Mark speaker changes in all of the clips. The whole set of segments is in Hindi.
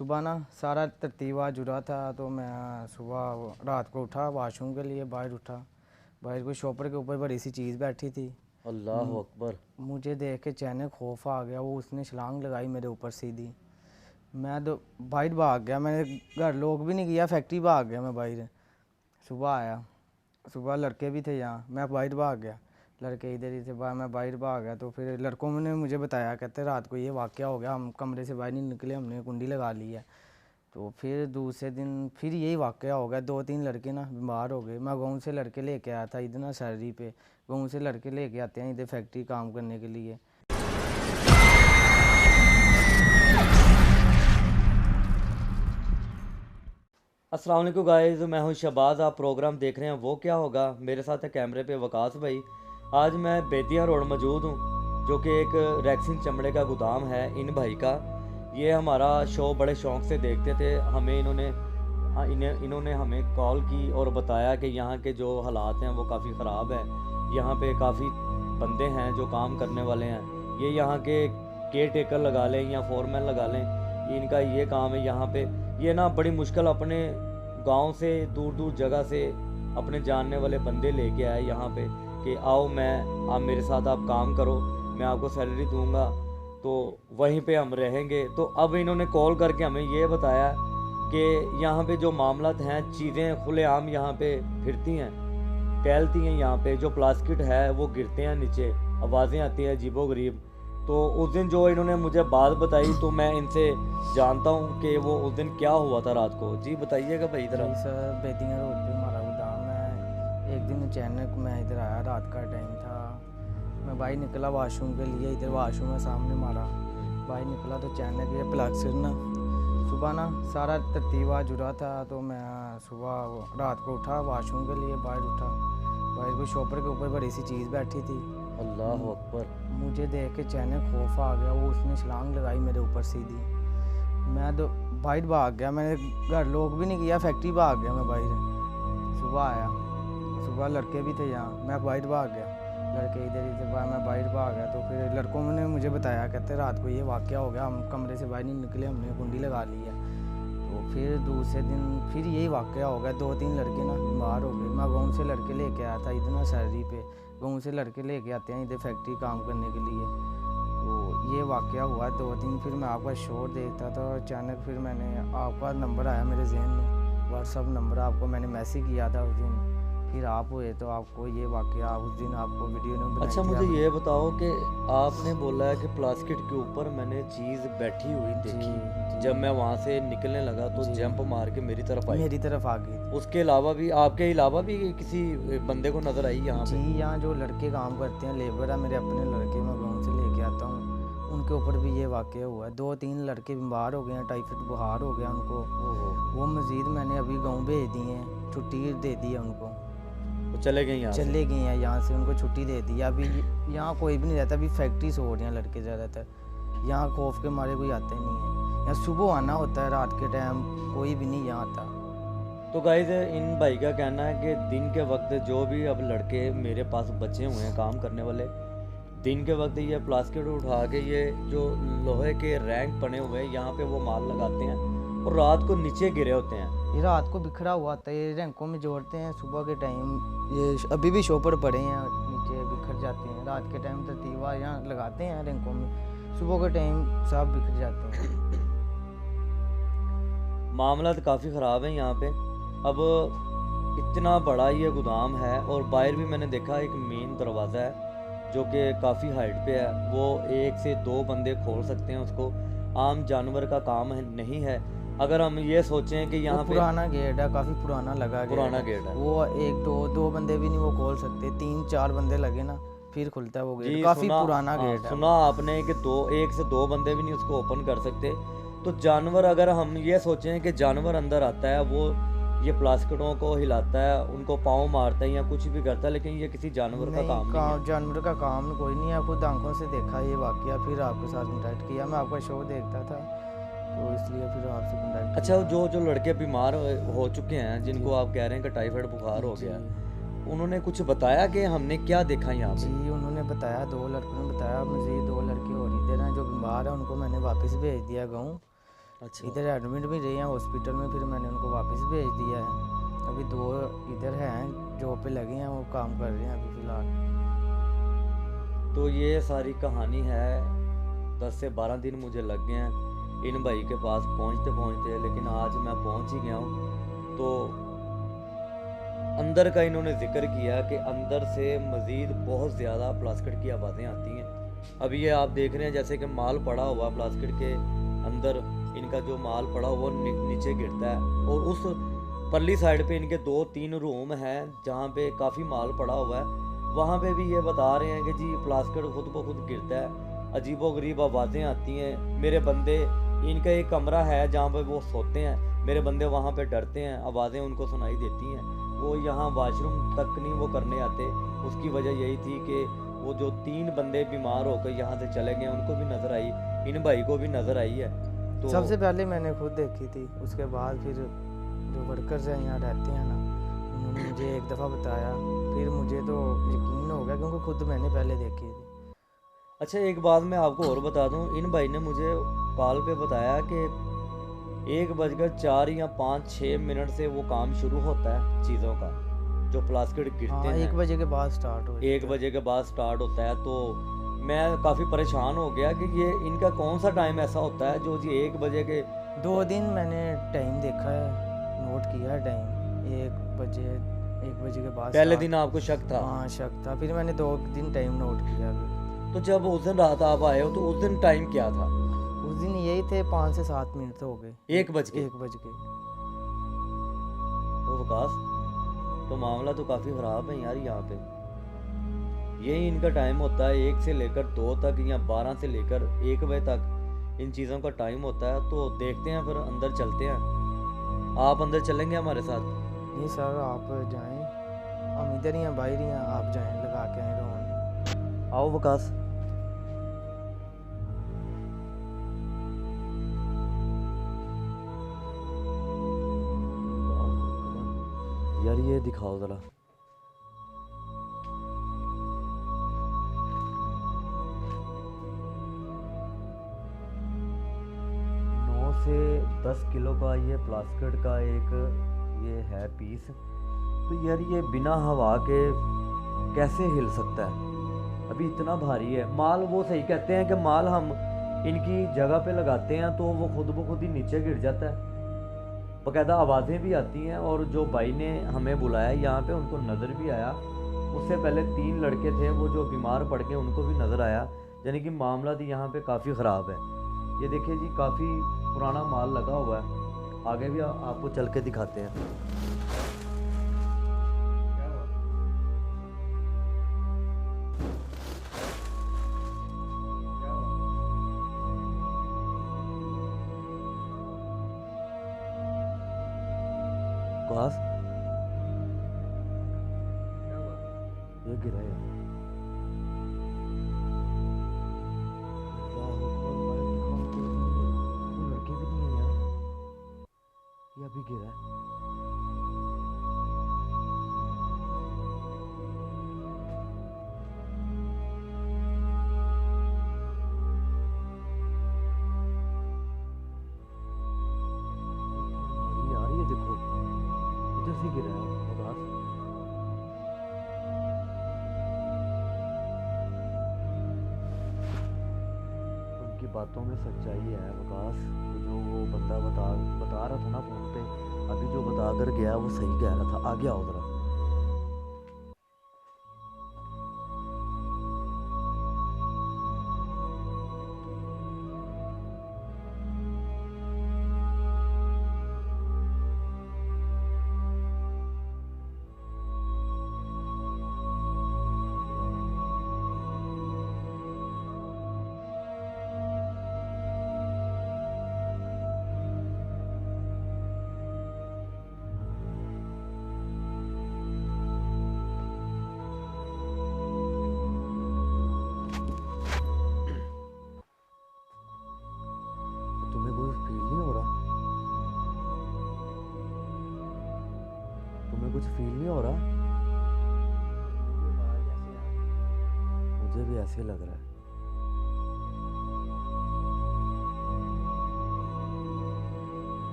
Speaker 1: सुबह ना सारा तरतीब जुड़ा था, तो मैं सुबह रात को उठा, वॉशरूम के लिए बाहर उठा। बाहर कोई शॉपर के ऊपर बड़ी सी चीज़ बैठी थी।
Speaker 2: अल्लाह अकबर।
Speaker 1: मुझे देख के चैन खौफ आ गया। वो उसने छलांग लगाई मेरे ऊपर सीधी। मैं तो बाहर भाग गया। मैंने घर लोग भी नहीं किया, फैक्ट्री भाग गया मैं बाहर। सुबह आया, सुबह लड़के भी थे यहाँ, मैं बाहर भाग गया। लड़के इधर ही थे, मैं बाहर भाग गया। तो फिर लड़कों ने मुझे बताया, कहते रात को ये वाक़या हो गया, हम कमरे से बाहर नहीं निकले, हमने कुंडी लगा ली है। तो फिर दूसरे दिन फिर यही वाक़या हो गया। 2-3 लड़के ना बीमार हो गए। मैं गाँव से लड़के लेके आया था इधर ना सैलरी पे। गाँव से लड़के लेके आते हैं इधर फैक्ट्री काम करने के लिए।
Speaker 2: अस्सलाम वालेकुम गाइस, मैं हूं शहबाज। आप प्रोग्राम देख रहे हैं वो क्या होगा। मेरे साथ है कैमरे पे वकास भाई। आज मैं बेतिया रोड मौजूद हूं, जो कि एक रैक्सिन चमड़े का गोदाम है इन भाई का। ये हमारा शो बड़े शौक़ से देखते थे। हमें इन्होंने हमें कॉल की और बताया कि यहाँ के जो हालात हैं वो काफ़ी ख़राब है। यहाँ पे काफ़ी बंदे हैं जो काम करने वाले हैं। ये यहाँ के केयर टेकर लगा लें या फोरमैन लगा लें, इनका ये काम है। यहाँ पे ये ना बड़ी मुश्किल अपने गांव से दूर दूर जगह से अपने जानने वाले बंदे लेके आए यहाँ पे कि आओ, आप मेरे साथ आप काम करो, मैं आपको सैलरी दूंगा, तो वहीं पे हम रहेंगे। तो अब इन्होंने कॉल करके हमें ये बताया कि यहाँ पे जो मामलात हैं, चीज़ें खुलेआम यहाँ पे फिरती हैं, टहलती हैं। यहाँ पे जो प्लास्टिक है वो गिरते हैं नीचे, आवाज़ें आती हैं अजीबो गरीब। तो उस दिन जो इन्होंने मुझे बात बताई, तो मैं इनसे जानता हूँ कि वो उस दिन क्या हुआ था रात को। जी बताइएगा भाई।
Speaker 1: जी सर, बेतिया रोड पे हमारा गोदाम है। एक दिन अचानक मैं इधर आया, रात का टाइम था। मैं बाहर निकला वॉशरूम के लिए, इधर वॉशरूम है सामने हमारा। बाहर निकला तो अचानक ये प्लास्टिक ना सुबह ना सारा तरतीब जुड़ा था। तो मैं सुबह रात को उठा, वॉशरूम के लिए बाहर उठा। बाहर कोई शॉपर के ऊपर बड़ी सी चीज़ बैठी थी।
Speaker 2: अल्लाह अकबर।
Speaker 1: मुझे देख के चैन खौफ आ गया। वो उसने छलांग लगाई मेरे ऊपर सीधी। मैं तो बाहर भाग गया। मैंने घर लोग भी नहीं किया, फैक्ट्री भाग गया मैं बाहर। सुबह आया, सुबह लड़के भी थे यहाँ, मैं बाहर भाग गया। लड़के इधर ही थे, मैं बाहर भाग गया। तो फिर लड़कों ने मुझे बताया, कहते रात को ये वाक़या हो गया, हम कमरे से बाहर नहीं निकले, हमने कुंडी लगा ली है। तो फिर दूसरे दिन फिर यही वाक़या हो गया। 2-3 लड़के ना बीमार हो गए। मैं गाँव से लड़के लेके आया था इधर ना सैलरी पे। गाँव से लड़के लेके आते हैं इधर फैक्ट्री काम करने के लिए। तो ये वाक़या हुआ 2 दिन। फिर मैं आपका शो देखता था, अचानक फिर मैंने आपका नंबर आया मेरे जहन में, व्हाट्सअप नंबर। आपको मैंने मैसेज किया था उस दिन, फिर आप हुए तो आपको ये वाक़या उस दिन आपको वीडियो ने बनाई
Speaker 2: अच्छा,
Speaker 1: थी
Speaker 2: मुझे
Speaker 1: आपने।
Speaker 2: ये बताओ कि आपने बोला है कि प्लास्टिक के ऊपर मैंने चीज़ बैठी हुई
Speaker 1: जी
Speaker 2: देखी।
Speaker 1: जी
Speaker 2: जब मैं वहाँ से निकलने लगा तो
Speaker 1: जी
Speaker 2: जंप मार के मेरी तरफ आई।
Speaker 1: मेरी तरफ आ गई थी।
Speaker 2: उसके अलावा भी, आपके अलावा भी किसी बंदे को नज़र आई यहाँ
Speaker 1: जी,
Speaker 2: पे?
Speaker 1: यहाँ जो लड़के काम करते हैं, लेबर है मेरे अपने लड़के, मैं गाँव से लेके आता हूँ, उनके ऊपर भी ये वाक़या हुआ है। 2-3 लड़के बीमार हो गए हैं, टाइफाइड बुखार हो गया उनको।
Speaker 2: ओहो,
Speaker 1: वो मज़ीद मैंने अभी गाँव भेज दिए हैं, छुट्टी दे दी है उनको।
Speaker 2: वो चले गए यहाँ से?
Speaker 1: चले गए हैं यहाँ से, उनको छुट्टी दे दी है। अभी यहाँ कोई भी नहीं रहता, अभी फैक्ट्री से हो रही हैं लड़के ज़्यादातर। यहाँ खौफ के मारे कोई आते नहीं है। यहाँ सुबह आना होता है, रात के टाइम कोई भी नहीं यहाँ आता।
Speaker 2: तो गाइस, इन भाई का कहना है कि दिन के वक्त जो भी अब लड़के मेरे पास बचे हुए हैं काम करने वाले, दिन के वक्त ये प्लास्टिक उठा के ये जो लोहे के रैंक बने हुए हैं यहाँ पे वो माल लगाते हैं और रात को नीचे गिरे होते हैं।
Speaker 1: ये रात को बिखरा हुआ था, ये रैंकों में जोड़ते हैं सुबह के टाइम। ये अभी भी शॉपर पड़े हैं नीचे, बिखर जाते हैं। रात के टाइम तरतीबा यहाँ लगाते हैं रैंकों में, सुबह के टाइम सब बिखर जाते हैं।
Speaker 2: मामला तो काफ़ी ख़राब है यहाँ पे। अब इतना बड़ा ये गोदाम है और बाहर भी मैंने देखा एक मेन दरवाज़ा है जो कि काफ़ी हाइट पे है। वो 1 से 2 बंदे खोल सकते हैं उसको। आम जानवर का काम नहीं है। अगर हम ये सोचें कि यहाँ पे
Speaker 1: पुराना गेट है, काफ़ी पुराना लगा
Speaker 2: पुराना गेट है,
Speaker 1: वो 1-2 बंदे भी नहीं वो खोल सकते, 3-4 बंदे लगे ना फिर खुलता है वो गेट। काफ़ी पुराना गेट है।
Speaker 2: सुना आपने कि 1 से 2 बंदे भी नहीं उसको ओपन कर सकते। तो जानवर, अगर हम ये सोचें कि जानवर अंदर आता है, वो ये प्लास्टिकों को हिलाता है, उनको पाँव मारता है या कुछ भी करता है, लेकिन ये किसी जानवर का काम नहीं है।
Speaker 1: जानवर का काम कोई नहीं है। खुद आंखों से देखा ये वाकया, फिर आपके साथ कॉन्टैक्ट किया। मैं आपका शो देखता था तो इसलिए फिर आपसे कॉन्टैक्ट।
Speaker 2: अच्छा, जो लड़के बीमार हो चुके हैं, जिनको आप कह रहे हैं कि टाइफाइड बुखार हो गया, उन्होंने कुछ बताया कि हमने क्या देखा यहाँ पे?
Speaker 1: जी, उन्होंने बताया, 2 लड़कों ने बताया, मज़ीद 2 लड़के और इधर हैं जो बीमार हैं, उनको मैंने वापस भेज दिया गाँव।
Speaker 2: अच्छा।
Speaker 1: इधर एडमिट भी रहे हैं हॉस्पिटल में, फिर मैंने उनको वापस भेज दिया है। अभी 2 इधर हैं जॉब पे लगे हैं, वो काम कर रहे हैं अभी फ़िलहाल।
Speaker 2: तो ये सारी कहानी है। 10 से 12 दिन मुझे लग गए हैं इन भाई के पास पहुंचते पहुंचते, लेकिन आज मैं पहुंच ही गया हूँ। तो अंदर का इन्होंने जिक्र किया कि अंदर से मज़ीद बहुत ज़्यादा प्लास्टिक की आवाज़ें आती हैं। अभी ये आप देख रहे हैं जैसे कि माल पड़ा हुआ प्लास्टिक के अंदर, इनका जो माल पड़ा हुआ वो नीचे गिरता है। और उस परली साइड पे इनके 2-3 रूम हैं जहाँ पे काफ़ी माल पड़ा हुआ है, वहाँ पे भी ये बता रहे हैं कि जी प्लास्टिक खुद ब खुद गिरता है, अजीबोगरीब आवाज़ें आती हैं। मेरे बंदे, इनका एक कमरा है जहाँ पे वो सोते हैं, मेरे बंदे वहाँ पे डरते हैं, आवाज़ें उनको सुनाई देती हैं। वो यहाँ वॉशरूम तक नहीं वो करने आते। उसकी वजह यही थी कि वो जो 3 बंदे बीमार होकर यहाँ से चले गए उनको भी नज़र आई, इन भाई को भी नज़र आई है। तो
Speaker 1: सबसे पहले मैंने खुद देखी थी, उसके बाद फिर जो वर्कर्स हैं यहाँ रहते हैं ना, उन्होंने मुझे एक दफ़ा बताया, फिर मुझे तो यकीन हो गया क्योंकि खुद मैंने पहले देखी थी।
Speaker 2: अच्छा, एक बात मैं आपको और बता दूं, इन भाई ने मुझे कॉल पे बताया कि 1 बजकर 4 या 5-6 मिनट से वो काम शुरू होता है चीज़ों का, जो प्लास्टिक गिरते
Speaker 1: हाँ, 1
Speaker 2: हैं
Speaker 1: बजे के बाद स्टार्ट हो
Speaker 2: 1
Speaker 1: जाता है।
Speaker 2: बजे के बाद स्टार्ट होता है। तो मैं काफ़ी परेशान हो गया कि ये इनका कौन सा टाइम ऐसा होता है जो जी 1 बजे के
Speaker 1: 2 दिन मैंने टाइम देखा है, नोट किया है टाइम, 1 बजे के बाद
Speaker 2: पहले
Speaker 1: स्टार्ट।
Speaker 2: दिन आपको शक था।
Speaker 1: हाँ, शक था, फिर मैंने 2 दिन टाइम नोट किया फिर।
Speaker 2: तो जब उस दिन रात आप आए हो तो उस दिन टाइम क्या था?
Speaker 1: उस दिन यही थे 5 से 7 मिनट हो गए।
Speaker 2: 1 बज के?
Speaker 1: 1 बज के।
Speaker 2: तो विकास, तो मामला तो काफ़ी ख़राब है यार यहाँ पे। यही इनका टाइम होता है 1 से लेकर 2 तक, या 12 से लेकर 1 बजे तक इन चीज़ों का टाइम होता है। तो देखते हैं, फिर अंदर चलते हैं। आप अंदर चलेंगे हमारे साथ?
Speaker 1: नहीं सर, आप जाएं, हम इधर ही हैं, बाहर ही हैं, आप जाएं, लगा के आए रोन।
Speaker 2: आओ विकास। यार ये दिखाओ ज़रा। से 10 किलो का ये प्लास्टिक का एक ये है पीस। तो यार ये बिना हवा के कैसे हिल सकता है? अभी इतना भारी है माल। वो सही कहते हैं कि माल हम इनकी जगह पे लगाते हैं तो वो खुद ब खुद ही नीचे गिर जाता है। बाकायदा आवाज़ें भी आती हैं। और जो भाई ने हमें बुलाया यहाँ पे, उनको नज़र भी आया। उससे पहले 3 लड़के थे वो जो बीमार पड़ गए, उनको भी नज़र आया। यानी कि मामला तो यहाँ पे काफ़ी ख़राब है। ये देखिए जी, काफ़ी पुराना माल लगा हुआ है। आगे भी आपको चल के दिखाते हैं। विकास, ये गिरा है। लड़के भी नहीं है यार, ये अभी गिरा है। यार ये देखो, इधर से गिरा है विकास। उनकी बातों में सच्चाई है विकास। जो वो बंदा बता रहा था ना फोन पे, अभी जो बता कर गया वो सही कह रहा था। आगे आओ जरा। तुम्हें कोई फील नहीं हो रहा? तुम्हें कुछ फील नहीं हो रहा? मुझे भी ऐसे लग रहा है।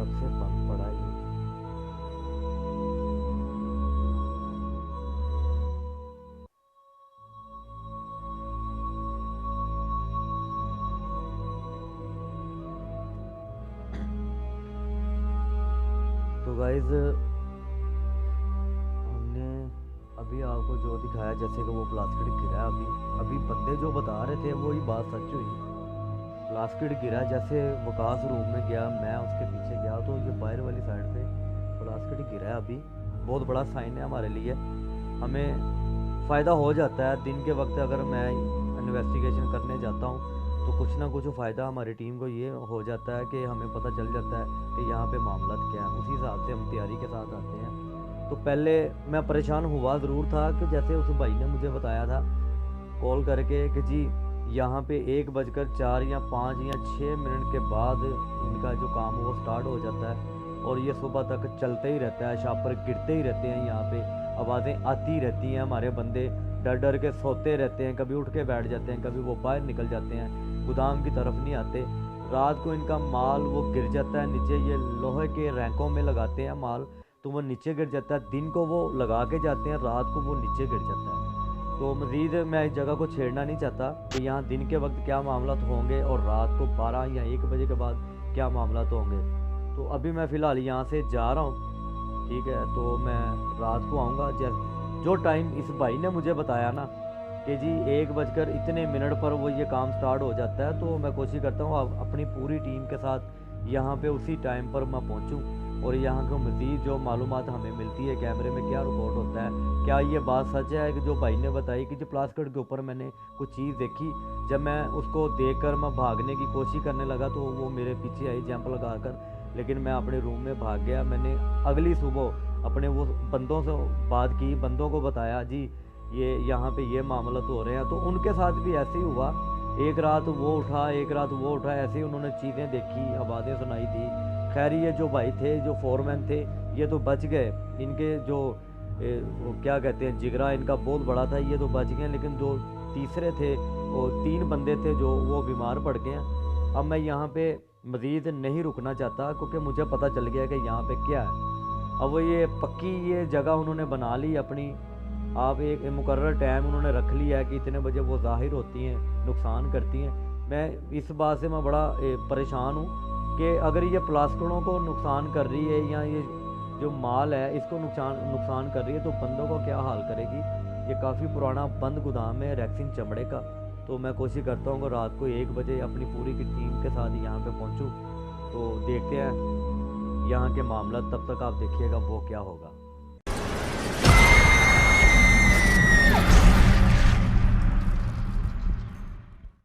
Speaker 2: कब से बंद पड़ा है ये। तो गाइज हमने अभी आपको जो दिखाया जैसे कि वो प्लास्टिक गिरा है, अभी अभी बंदे जो बता रहे थे वही बात सच हुई। प्लास्टिक गिरा, जैसे वकास रूम में गया, मैं उसके पीछे गया तो ये बाहर वाली साइड पे प्लास्टिक गिरा है। अभी बहुत बड़ा साइन है हमारे लिए, हमें फ़ायदा हो जाता है दिन के वक्त। अगर मैं इन्वेस्टिगेशन करने जाता हूँ तो कुछ ना कुछ फ़ायदा हमारी टीम को ये हो जाता है कि हमें पता चल जाता है कि यहाँ पे मामला क्या है, उसी हिसाब से हम तैयारी के साथ आते हैं। तो पहले मैं परेशान हुआ ज़रूर था कि जैसे उस भाई ने मुझे बताया था कॉल करके कि जी यहाँ पे 1:04 या 5 या 6 मिनट के बाद इनका जो काम वो स्टार्ट हो जाता है और ये सुबह तक चलते ही रहता है, शापर गिरते ही रहते हैं, यहाँ पे आवाज़ें आती रहती हैं, हमारे बंदे डर डर के सोते रहते हैं, कभी उठ के बैठ जाते हैं, कभी वो बाहर निकल जाते हैं, गोदाम की तरफ नहीं आते। रात को इनका माल वो गिर जाता है नीचे, ये लोहे के रैंकों में लगाते हैं माल, तो वो नीचे गिर जाता है। दिन को वो लगा के जाते हैं, रात को वो नीचे गिर जाता है। तो मज़ीद मैं इस जगह को छेड़ना नहीं चाहता कि यहाँ दिन के वक्त क्या मामला होंगे और रात को 12 या 1 बजे के बाद क्या मामला होंगे। तो अभी मैं फ़िलहाल यहाँ से जा रहा हूँ, ठीक है। तो मैं रात को आऊँगा, जो टाइम इस भाई ने मुझे बताया ना कि जी 1:इतने पर वो ये काम स्टार्ट हो जाता है, तो मैं कोशिश करता हूँ अपनी पूरी टीम के साथ यहाँ पे उसी टाइम पर मैं पहुँचूँ और यहाँ को मज़ीद जो मालूमात हमें मिलती है कैमरे में क्या रिकॉर्ड होता है, क्या ये बात सच है कि जो भाई ने बताई कि जो प्लास्टिक के ऊपर मैंने कुछ चीज़ देखी। जब मैं उसको देखकर मैं भागने की कोशिश करने लगा तो वो मेरे पीछे आई जंप लगा कर, लेकिन मैं अपने रूम में भाग गया। मैंने अगली सुबह अपने वो बंदों से बात की, बंदों को बताया जी ये यहाँ पे ये मामला तो हो रहे हैं, तो उनके साथ भी ऐसे ही हुआ। एक रात वो उठा, एक रात वो उठा, ऐसे ही उन्होंने चीज़ें देखी, आवाज़ें सुनाई थी। खैर ये जो भाई थे, जो फोरमैन थे, ये तो बच गए। इनके जो वो क्या कहते हैं जिगरा इनका बहुत बड़ा था, ये तो बच गए, लेकिन जो तीसरे थे वो 3 बंदे थे जो वो बीमार पड़ गए हैं। अब मैं यहाँ पे मज़ीद नहीं रुकना चाहता क्योंकि मुझे पता चल गया कि यहाँ पे क्या है। अब वो ये पक्की ये जगह उन्होंने बना ली अपनी, आप एक मुकर्रर टाइम उन्होंने रख लिया है कि इतने बजे वो ज़ाहिर होती हैं, नुकसान करती हैं। मैं इस बात से मैं बड़ा परेशान हूँ कि अगर ये प्लास्टिकों को नुकसान कर रही है या ये जो माल है इसको नुकसान कर रही है तो बंदों को क्या हाल करेगी। ये काफ़ी पुराना बंद गोदाम है रैक्सिन चमड़े का। तो मैं कोशिश करता हूँ कि रात को 1 बजे अपनी पूरी की टीम के साथ यहाँ पे पहुँचूँ। तो देखते हैं यहाँ के मामला, तब तक आप देखिएगा वो क्या होगा।